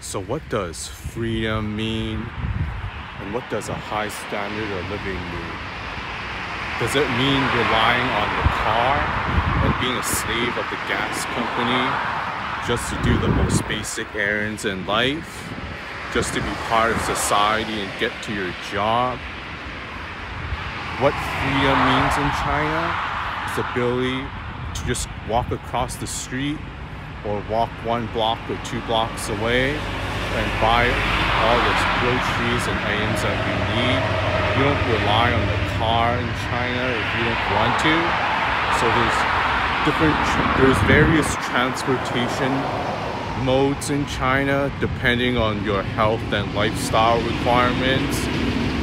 So what does freedom mean? And what does a high standard of living mean? Does it mean relying on the car and being a slave of the gas company just to do the most basic errands in life? Just to be part of society and get to your job? What freedom means in China is the ability to just walk across the street or walk 1 block or 2 blocks away and buy all the groceries and items that you need. You don't rely on the car in China if you don't want to. So there's various transportation modes in China depending on your health and lifestyle requirements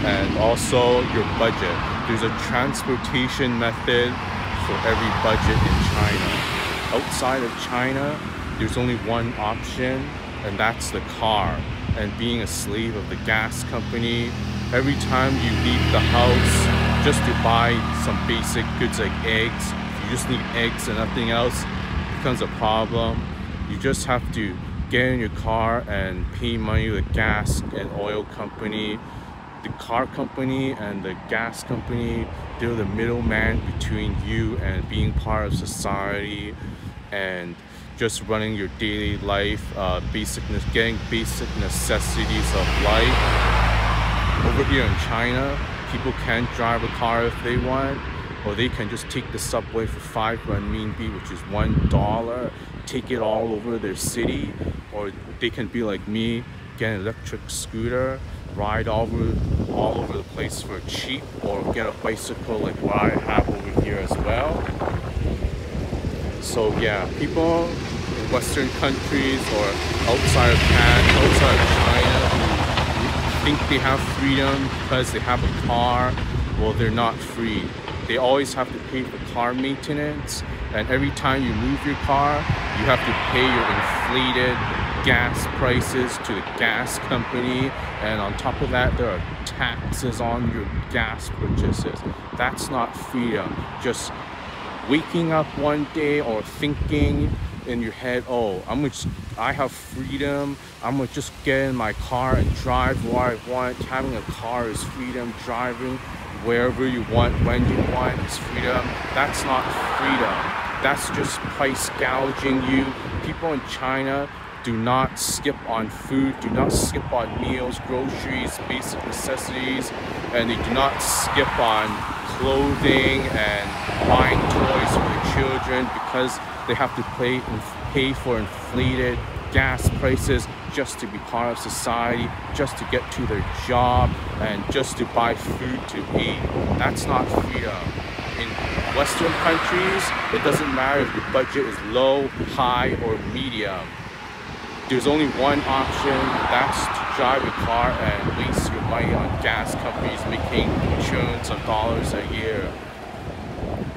and also your budget. There's a transportation method for every budget in China. Outside of China, there's only one option, and that's the car. And being a slave of the gas company, every time you leave the house just to buy some basic goods like eggs, if you just need eggs and nothing else, it becomes a problem. You just have to get in your car and pay money to the gas and oil company. The car company and the gas company, they're the middleman between you and being part of society and just running your daily life, getting basic necessities of life. Over here in China, people can drive a car if they want, or they can just take the subway for 5 renminbi, which is $1, take it all over their city, or they can be like me, get an electric scooter, ride all over the place for cheap, or get a bicycle like what I have over here as well. So yeah, people in Western countries or outside of China who think they have freedom because they have a car, well, they're not free. They always have to pay for car maintenance, and every time you move your car, you have to pay your inflated gas prices to the gas company, and on top of that there are taxes on your gas purchases. That's not freedom. Just waking up one day or thinking in your head, oh, I have freedom, I'm gonna just get in my car and drive where I want. Having a car is freedom. Driving wherever you want, when you want, is freedom. That's not freedom. That's just price gouging you. People in China do not skip on food, do not skip on meals, groceries, basic necessities, and they do not skip on clothing and buying toys for the children because they have to pay for inflated gas prices just to be part of society, just to get to their job, and just to buy food to eat. That's not freedom. In Western countries, it doesn't matter if your budget is low, high, or medium. There's only one option, that's to drive your car and waste your money on gas companies making trillions of dollars a year.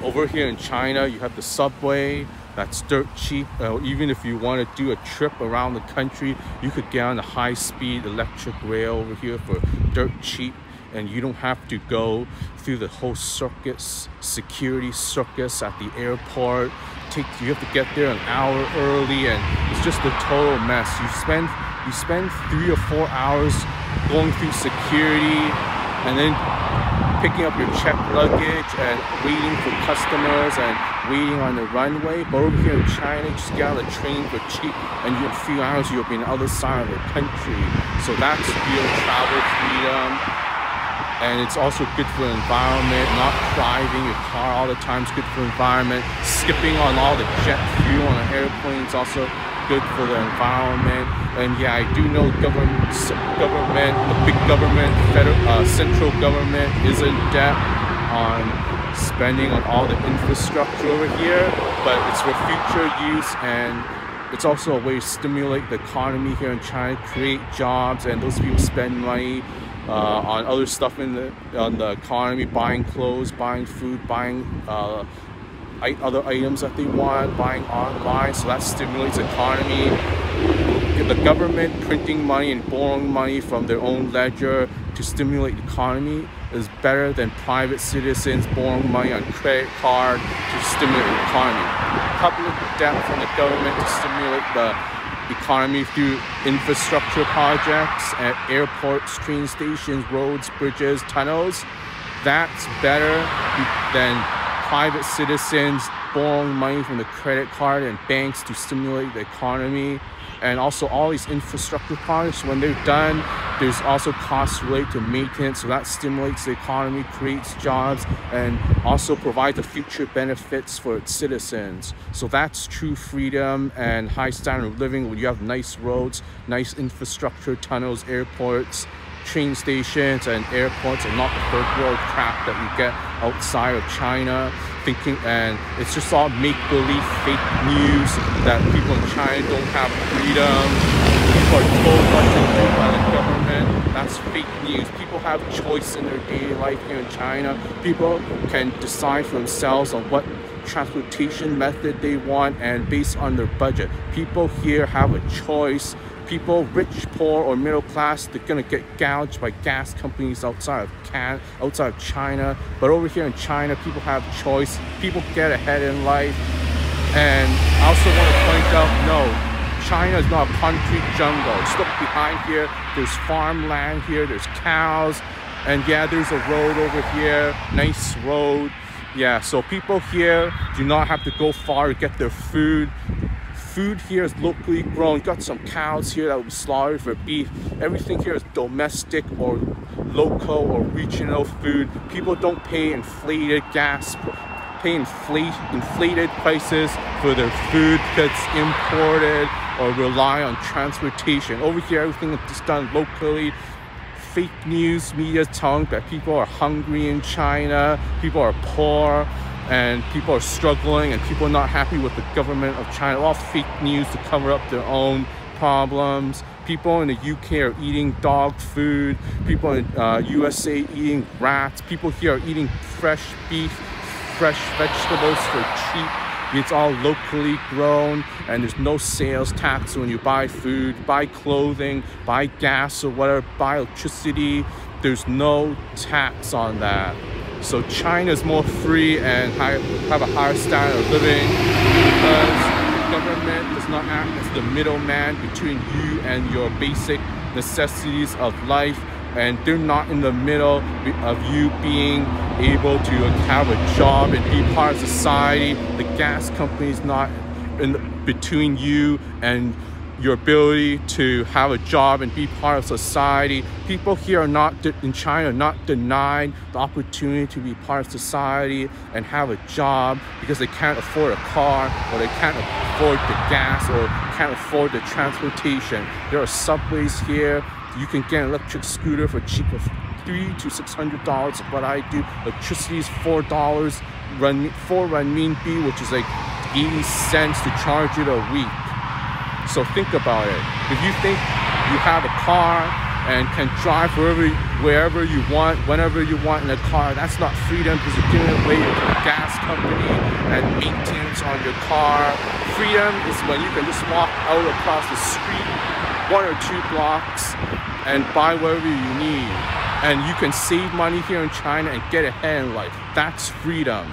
Over here in China, you have the subway, that's dirt cheap. Even if you want to do a trip around the country, you could get on the high-speed electric rail over here for dirt cheap, and you don't have to go through the whole security circus at the airport. You have to get there an hour early, and it's just a total mess. You spend 3 or 4 hours going through security and then picking up your checked luggage and waiting for customers and waiting on the runway. But over here in China, you just get on the train for cheap, and in a few hours you'll be on the other side of the country. So that's real travel freedom. And it's also good for the environment. Not driving your car all the time is good for the environment. Skipping on all the jet fuel on an airplane is also good for the environment. And yeah, I do know the big government, central government is in debt on spending on all the infrastructure over here, but it's for future use, and it's also a way to stimulate the economy here in China, create jobs, and those people spend money on other stuff on the economy, buying clothes, buying food, buying other items that they want, buying online. So that stimulates the economy. The government printing money and borrowing money from their own ledger to stimulate the economy is better than private citizens borrowing money on credit card to stimulate the economy. Public debt from the government to stimulate the economy through infrastructure projects at airports, train stations, roads, bridges, tunnels. That's better than private citizens borrowing money from the credit card and banks to stimulate the economy. And also all these infrastructure projects, when they're done, there's also costs related to maintenance, so that stimulates the economy, creates jobs, and also provides the future benefits for its citizens. So that's true freedom and high standard of living, when you have nice roads, nice infrastructure, tunnels, airports, train stations and airports, and not the third world crap that you get outside of China. And it's just all make-believe fake news that people in China don't have freedom. People are told what to do by the government. That's fake news. People have choice in their daily life here in China. People can decide for themselves on what transportation method they want and based on their budget. People here have a choice. People, rich, poor, or middle class, they're gonna get gouged by gas companies outside of China. But over here in China, people have choice. People get ahead in life. And I also want to point out, no, China is not a concrete jungle. Just look behind here. There's farmland here. There's cows. And yeah, there's a road over here. Nice road. Yeah, so people here do not have to go far to get their food. Food here is locally grown. Got some cows here that will be slaughtered for beef. Everything here is domestic or local or regional food. People don't pay inflated inflated prices for their food because it's imported or rely on transportation. Over here, everything is just done locally. Fake news media telling that people are hungry in China, people are poor, and people are struggling, and people are not happy with the government of China. All fake news to cover up their own problems. People in the UK are eating dog food. People in USA eating rats. People here are eating fresh beef, fresh vegetables for cheap. It's all locally grown, and there's no sales tax when you buy food, buy clothing, buy gas or whatever, buy electricity. There's no tax on that. So China is more free and have a higher standard of living because the government does not act as the middleman between you and your basic necessities of life, and they're not in the middle of you being able to have a job and be part of society. The gas company is not between you and your ability to have a job and be part of society. People here are not in China are not denied the opportunity to be part of society and have a job because they can't afford a car, or they can't afford the gas, or can't afford the transportation. There are subways here. You can get an electric scooter for cheap of $300 to $600. What I do, electricity is $4 4 renminbi, which is like 80 cents to charge it a week. So think about it. If you think you have a car and can drive wherever you want, whenever you want in a car, that's not freedom, because you're giving away to the gas company and maintenance on your car. Freedom is when you can just walk out across the street 1 or 2 blocks and buy whatever you need. And you can save money here in China and get ahead in life. That's freedom.